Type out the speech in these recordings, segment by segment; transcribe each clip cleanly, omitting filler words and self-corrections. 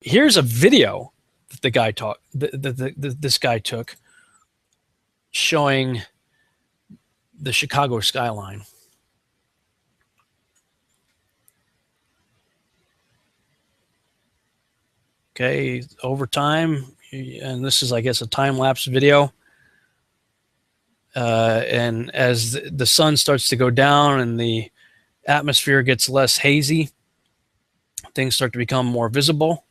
Here's a video that the guy this guy took showing the Chicago skyline. Okay, over time, and this is, I guess, a time-lapse video. And as the sun starts to go down and the atmosphere gets less hazy, things start to become more visible.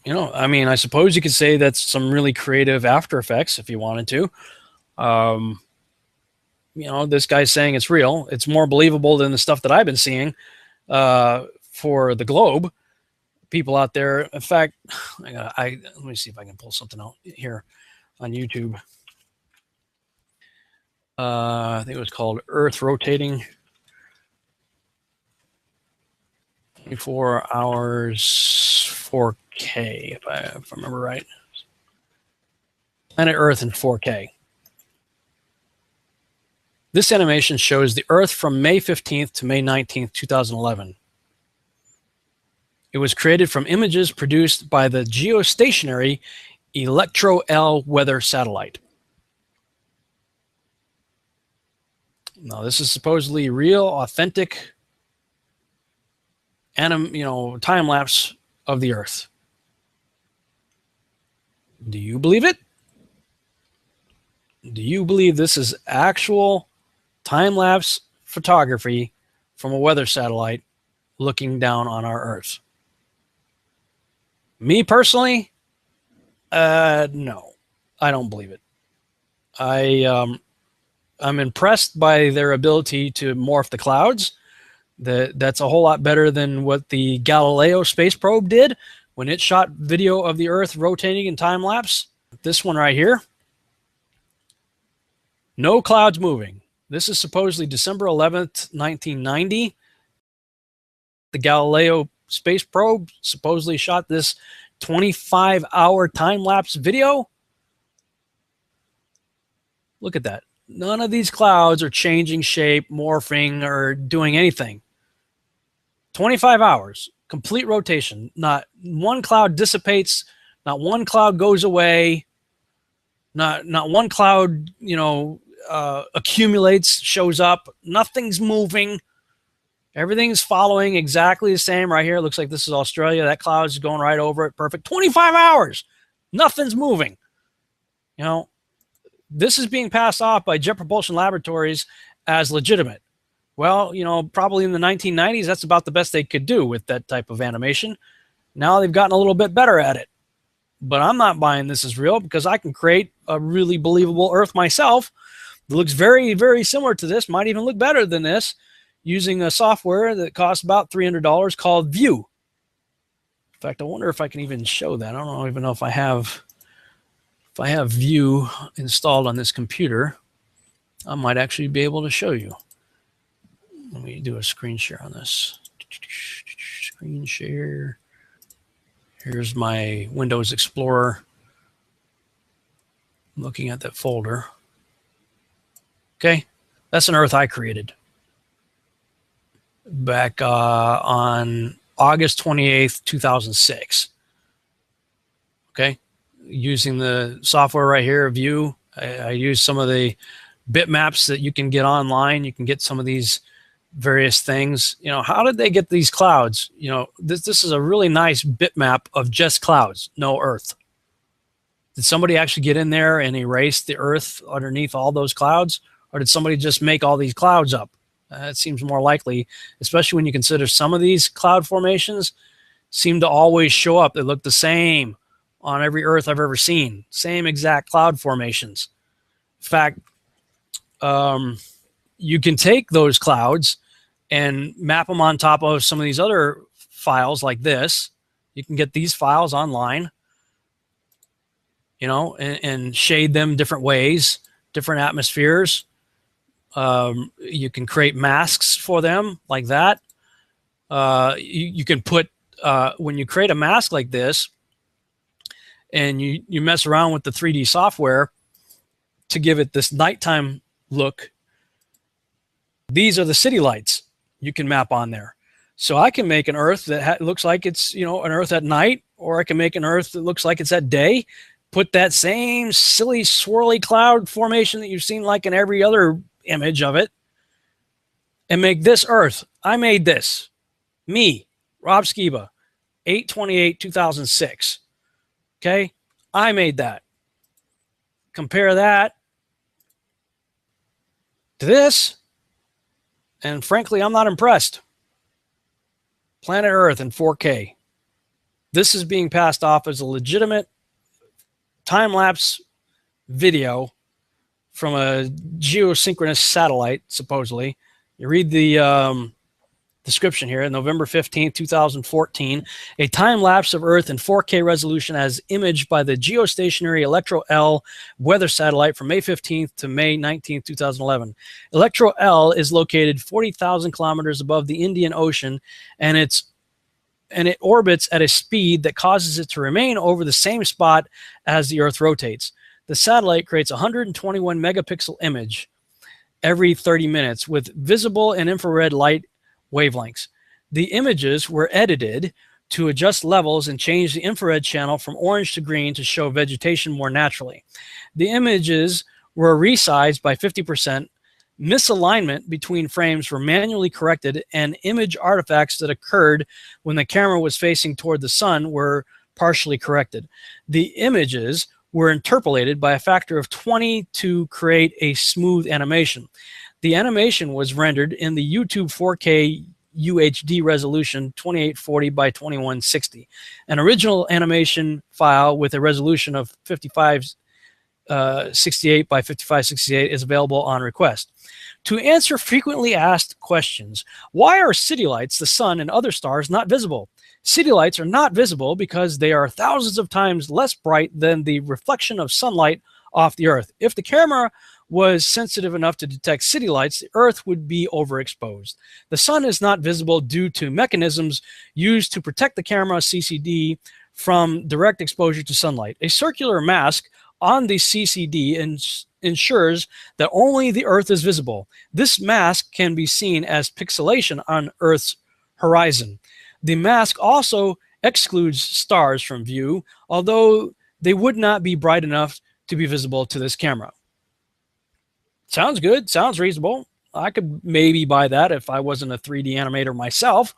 You know, I mean, I suppose you could say that's some really creative After Effects if you wanted to. You know, this guy's saying it's real. It's more believable than the stuff that I've been seeing for the globe. People out there, in fact, let me see if I can pull something out here on YouTube. I think it was called Earth Rotating. 24 hours 4K, if I remember right. Planet Earth in 4K. This animation shows the Earth from May 15th to May 19th, 2011. It was created from images produced by the geostationary Electro-L weather satellite. Now, this is supposedly real, authentic, time lapse of the Earth. Do you believe it? Do you believe this is actual time-lapse photography from a weather satellite looking down on our Earth? Me personally, no, I don't believe it. I'm impressed by their ability to morph the clouds. That's a whole lot better than what the Galileo space probe did when it shot video of the Earth rotating in time lapse. This one right here, no clouds moving. This is supposedly December 11th, 1990. The Galileo space probe supposedly shot this 25-hour time-lapse video. Look at that. None of these clouds are changing shape, morphing, or doing anything. 25 hours, complete rotation. Not one cloud dissipates, not one cloud goes away, not one cloud, accumulates, shows up. Nothing's moving. Everything's following exactly the same right here. It looks like this is Australia. That cloud's going right over it. Perfect. 25 hours. Nothing's moving. This is being passed off by Jet Propulsion Laboratories as legitimate. Well, probably in the 1990s, that's about the best they could do with that type of animation. Now they've gotten a little bit better at it. But I'm not buying this as real because I can create a really believable Earth myself. It looks very, very similar to this. Might even look better than this using a software that costs about $300 called View. In fact, I wonder if I can even show that. I don't even know if I have View installed on this computer. I might actually be able to show you. Let me do a screen share on this. Screen share. Here's my Windows Explorer. I'm looking at that folder. Okay, that's an Earth I created back on August 28th, 2006. Okay, using the software right here, View. I use some of the bitmaps that you can get online. You can get some of these various things. How did they get these clouds? This is a really nice bitmap of just clouds, no Earth. Did somebody actually get in there and erase the Earth underneath all those clouds? Or did somebody just make all these clouds up? It seems more likely, especially when you consider some of these cloud formations seem to always show up. They look the same on every Earth I've ever seen. Same exact cloud formations. In fact, you can take those clouds and map them on top of some of these other files like this. You can get these files online, and shade them different ways, different atmospheres. You can create masks for them like that. You can put, when you create a mask like this and you mess around with the 3D software, to give it this nighttime look, these are the city lights you can map on there. So I can make an Earth that looks like it's, an Earth at night, or I can make an Earth that looks like it's at day. Put that same silly swirly cloud formation that you've seen like in every other image of it, and make this Earth. I made this. Me, Rob Skiba, 8/28/2006. Okay? I made that. Compare that to this, and frankly, I'm not impressed. Planet Earth in 4K. This is being passed off as a legitimate time-lapse video from a geosynchronous satellite, supposedly. You read the description here, November 15th, 2014, a time-lapse of Earth in 4K resolution as imaged by the geostationary Electro-L weather satellite from May 15th to May 19th, 2011. Electro-L is located 40,000 kilometers above the Indian Ocean, and it orbits at a speed that causes it to remain over the same spot as the Earth rotates. The satellite creates a 121 megapixel image every 30 minutes with visible and infrared light wavelengths. The images were edited to adjust levels and change the infrared channel from orange to green to show vegetation more naturally. The images were resized by 50%. Misalignment between frames were manually corrected, and image artifacts that occurred when the camera was facing toward the sun were partially corrected. The images were interpolated by a factor of 20 to create a smooth animation. The animation was rendered in the YouTube 4K UHD resolution 2840 by 2160. An original animation file with a resolution of 5568 by 5568 is available on request. To answer frequently asked questions, why are city lights, the sun, and other stars not visible? City lights are not visible because they are thousands of times less bright than the reflection of sunlight off the Earth. If the camera was sensitive enough to detect city lights, the Earth would be overexposed. The sun is not visible due to mechanisms used to protect the camera CCD from direct exposure to sunlight. A circular mask on the CCD ensures that only the Earth is visible. This mask can be seen as pixelation on Earth's horizon. The mask also excludes stars from view, although they would not be bright enough to be visible to this camera. Sounds good. Sounds reasonable. I could maybe buy that if I wasn't a 3D animator myself,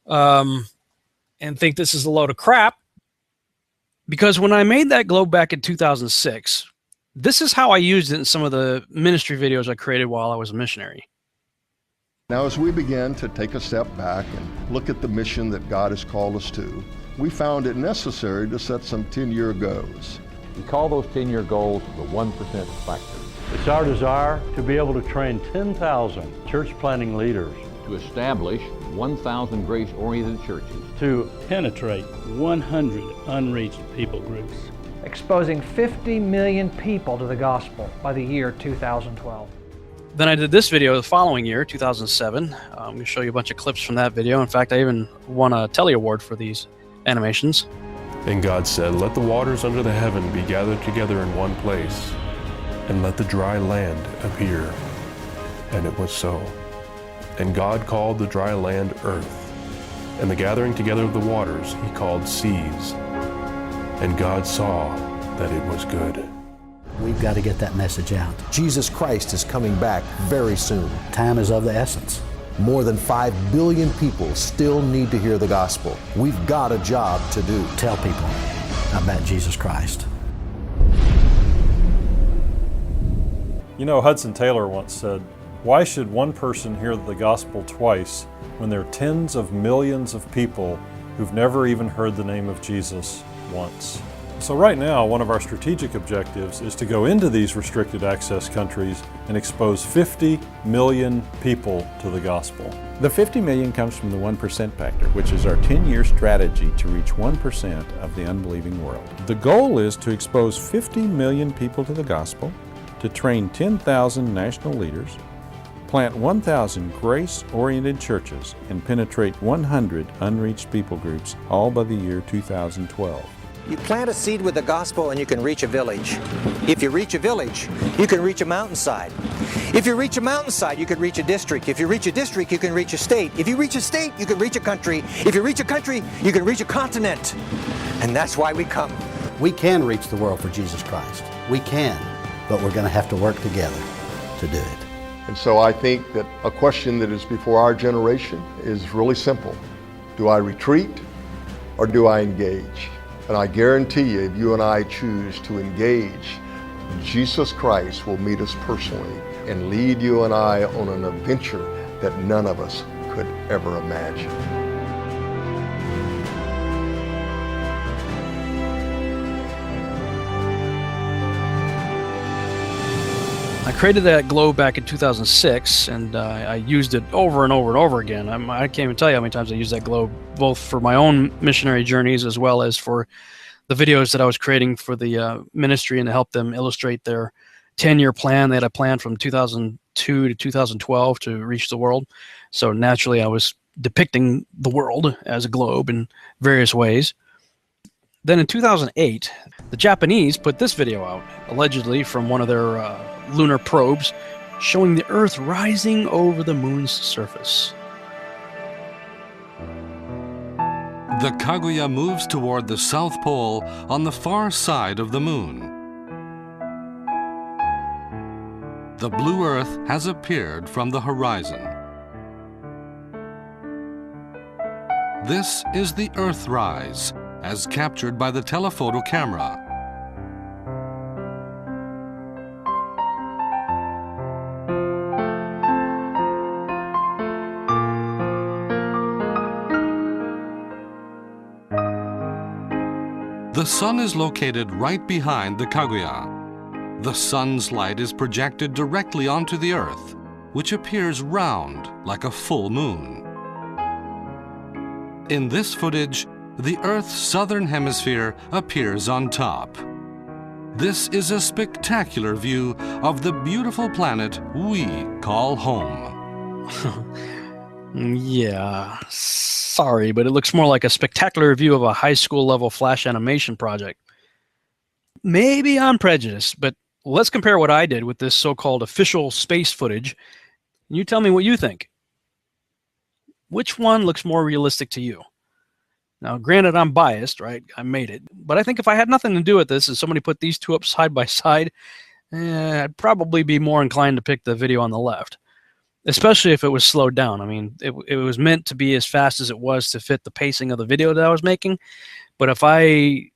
and think this is a load of crap. Because when I made that globe back in 2006, this is how I used it in some of the ministry videos I created while I was a missionary. Now, as we begin to take a step back and look at the mission that God has called us to, we found it necessary to set some 10-year goals. We call those 10-year goals the 1% factor. It's our desire to be able to train 10,000 church planting leaders, To establish 1,000 grace-oriented churches. to penetrate 100 unreached people groups, exposing 50 million people to the gospel by the year 2012. Then I did this video the following year, 2007. I'm going to show you a bunch of clips from that video. In fact, I even won a Telly Award for these animations. And God said, "Let the waters under the heaven be gathered together in one place, and let the dry land appear." And it was so. And God called the dry land earth, and the gathering together of the waters he called seas. And God saw that it was good. We've got to get that message out. Jesus Christ is coming back very soon. Time is of the essence. More than 5 billion people still need to hear the gospel. We've got a job to do. Tell people about Jesus Christ. You know, Hudson Taylor once said, "Why should one person hear the gospel twice when there are tens of millions of people who've never even heard the name of Jesus once?" So right now, one of our strategic objectives is to go into these restricted access countries and expose 50 million people to the gospel. The 50 million comes from the 1% factor, which is our 10-year strategy to reach 1% of the unbelieving world. The goal is to expose 50 million people to the gospel, to train 10,000 national leaders, plant 1,000 grace-oriented churches, and penetrate 100 unreached people groups, all by the year 2012. You plant a seed with the gospel and you can reach a village. If you reach a village, you can reach a mountainside. If you reach a mountainside, you can reach a district. If you reach a district, you can reach a state. If you reach a state, you can reach a country. If you reach a country, you can reach a continent. And that's why we come. We can reach the world for Jesus Christ. We can, but we're going to have to work together to do it. And so I think that a question that is before our generation is really simple. Do I retreat or do I engage? And I guarantee you, if you and I choose to engage, Jesus Christ will meet us personally and lead you and I on an adventure that none of us could ever imagine. I created that globe back in 2006, and I used it over and over and over again. I can't even tell you how many times I used that globe, both for my own missionary journeys as well as for the videos that I was creating for the ministry and to help them illustrate their 10-year plan. They had a plan from 2002 to 2012 to reach the world. So naturally, I was depicting the world as a globe in various ways. Then in 2008, the Japanese put this video out, allegedly from one of their lunar probes, showing the Earth rising over the moon's surface. The Kaguya moves toward the South Pole on the far side of the moon. The blue Earth has appeared from the horizon. This is the Earthrise, as captured by the telephoto camera. The sun is located right behind the Kaguya. The sun's light is projected directly onto the Earth, which appears round like a full moon. In this footage, the Earth's southern hemisphere appears on top. This is a spectacular view of the beautiful planet we call home. Yeah, sorry, but it looks more like a spectacular view of a high school level flash animation project. Maybe I'm prejudiced, but let's compare what I did with this so-called official space footage. You tell me what you think. Which one looks more realistic to you? Now, granted, I'm biased, right? I made it. But I think if I had nothing to do with this and somebody put these two up side by side, I'd probably be more inclined to pick the video on the left, especially if it was slowed down. I mean, it was meant to be as fast as it was to fit the pacing of the video that I was making. But if I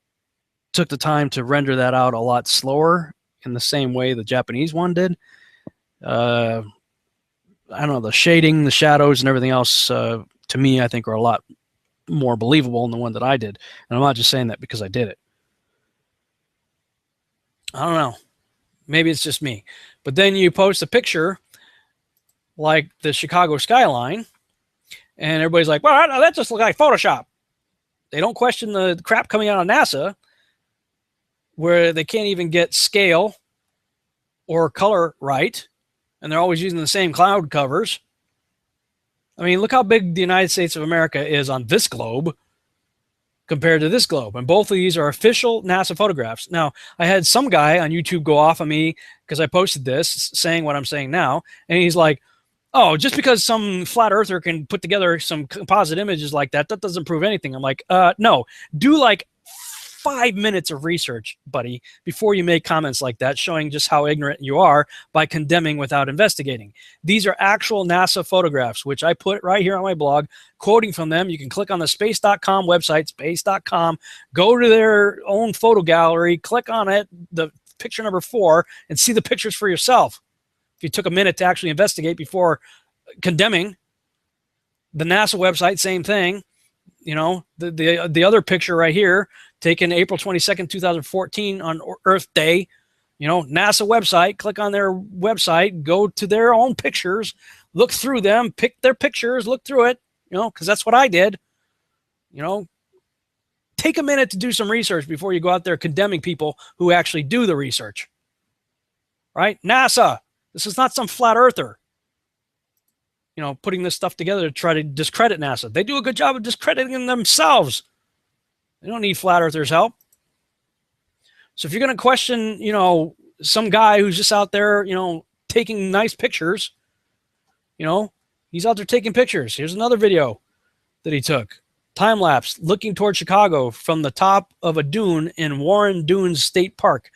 took the time to render that out a lot slower in the same way the Japanese one did, I don't know, the shading, the shadows, and everything else, to me, I think are a lot more believable than the one that I did. And I'm not just saying that because I did it. I don't know. Maybe it's just me. But then you post a picture like the Chicago skyline, and everybody's like, well, that just looks like Photoshop. They don't question the crap coming out of NASA, where they can't even get scale or color right, and they're always using the same cloud covers. I mean, look how big the United States of America is on this globe compared to this globe. And both of these are official NASA photographs. Now, I had some guy on YouTube go off on me because I posted this saying what I'm saying now. And he's like, oh, just because some flat earther can put together some composite images like that, that doesn't prove anything. I'm like, no, do like 5 minutes of research, buddy, before you make comments like that, showing just how ignorant you are by condemning without investigating. These are actual NASA photographs, which I put right here on my blog, quoting from them. You can click on the space.com website, space.com, go to their own photo gallery, click on it, the picture number 4, and see the pictures for yourself. If you took a minute to actually investigate before condemning. The NASA website, same thing. You know, the other picture right here, taken April 22nd, 2014 on Earth Day. You know, NASA website, click on their website, go to their own pictures, look through them, pick their pictures, look through it, you know, because that's what I did. You know, take a minute to do some research before you go out there condemning people who actually do the research. Right? NASA, this is not some flat earther, you know, putting this stuff together to try to discredit NASA. They do a good job of discrediting themselves. They don't need flat earthers' help. So if you're going to question, you know, some guy who's just out there, you know, taking nice pictures, you know, he's out there taking pictures. Here's another video that he took. Time-lapse, looking toward Chicago from the top of a dune in Warren Dunes State Park,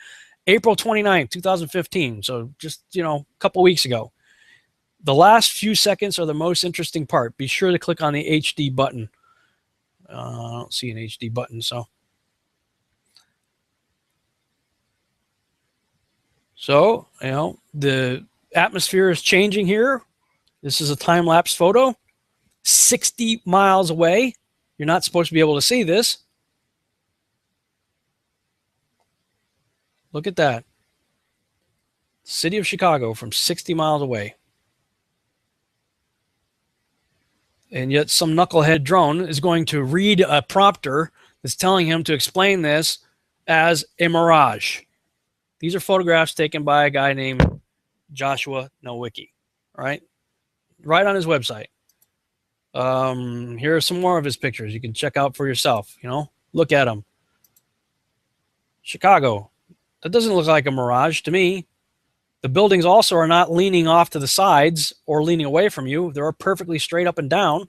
April 29th, 2015. So just, you know, a couple weeks ago. The last few seconds are the most interesting part. Be sure to click on the HD button. I don't see an HD button, so. So, you know, the atmosphere is changing here. This is a time-lapse photo. 60 miles away. You're not supposed to be able to see this. Look at that. City of Chicago from 60 miles away. And yet some knucklehead drone is going to read a prompter that's telling him to explain this as a mirage. These are photographs taken by a guy named Joshua Nowicki, right on his website. Here are some more of his pictures. You can check out for yourself, you know, look at them. Chicago. That doesn't look like a mirage to me. The buildings also are not leaning off to the sides or leaning away from you. They're perfectly straight up and down.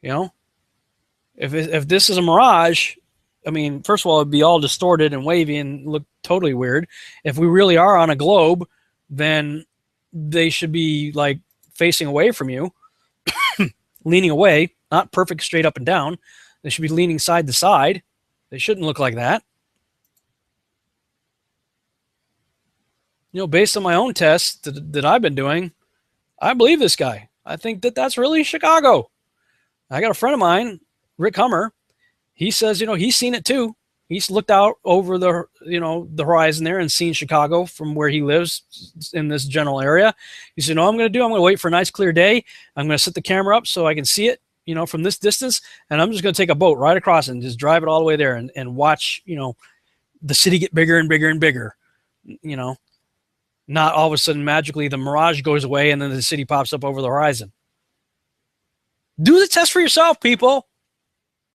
You know, if this is a mirage, I mean, first of all, it'd be all distorted and wavy and look totally weird. If we really are on a globe, then they should be like facing away from you, leaning away, not perfect straight up and down. They should be leaning side to side. They shouldn't look like that. You know, based on my own tests that I've been doing, I believe this guy. I think that that's really Chicago. I got a friend of mine, Rick Hummer. He says, you know, he's seen it too. He's looked out over the, you know, the horizon there and seen Chicago from where he lives in this general area. He said, I'm going to wait for a nice clear day. I'm going to set the camera up so I can see it, you know, from this distance. And I'm just going to take a boat right across and just drive it all the way there and watch, you know, the city get bigger and bigger and bigger, you know. Not all of a sudden magically the mirage goes away and then the city pops up over the horizon. Do the test for yourself, people.